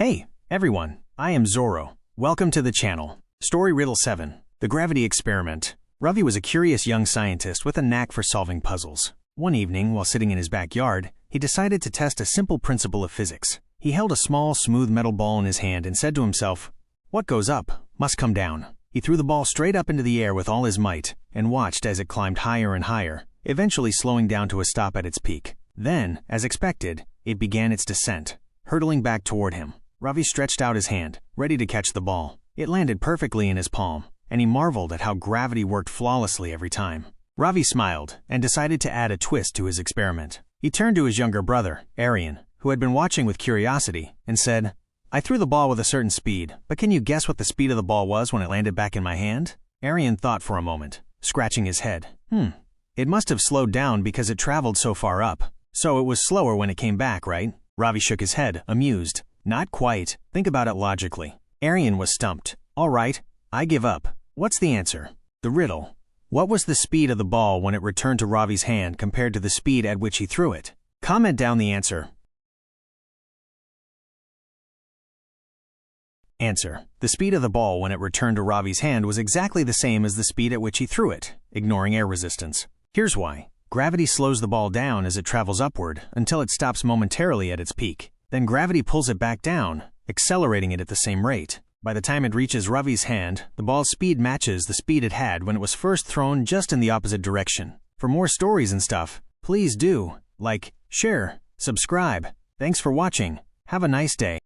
Hey, everyone, I am Zorro. Welcome to the channel. Story Riddle 7, The Gravity Experiment. Ravi was a curious young scientist with a knack for solving puzzles. One evening, while sitting in his backyard, he decided to test a simple principle of physics. He held a small, smooth metal ball in his hand and said to himself, "What goes up must come down." He threw the ball straight up into the air with all his might and watched as it climbed higher and higher, eventually slowing down to a stop at its peak. Then, as expected, it began its descent, hurtling back toward him. Ravi stretched out his hand, ready to catch the ball. It landed perfectly in his palm, and he marveled at how gravity worked flawlessly every time. Ravi smiled and decided to add a twist to his experiment. He turned to his younger brother, Aryan, who had been watching with curiosity, and said, "I threw the ball with a certain speed, but can you guess what the speed of the ball was when it landed back in my hand?" Aryan thought for a moment, scratching his head. It must have slowed down because it traveled so far up. So it was slower when it came back, right? Ravi shook his head, amused. Not quite. Think about it logically. Aryan was stumped. All right, I give up. What's the answer? The riddle. What was the speed of the ball when it returned to Ravi's hand compared to the speed at which he threw it? Comment down the answer. Answer. The speed of the ball when it returned to Ravi's hand was exactly the same as the speed at which he threw it, ignoring air resistance. Here's why. Gravity slows the ball down as it travels upward until it stops momentarily at its peak. Then gravity pulls it back down, accelerating it at the same rate. By the time it reaches Ravi's hand, the ball's speed matches the speed it had when it was first thrown, just in the opposite direction. For more stories and stuff, please do like, share, subscribe. Thanks for watching. Have a nice day.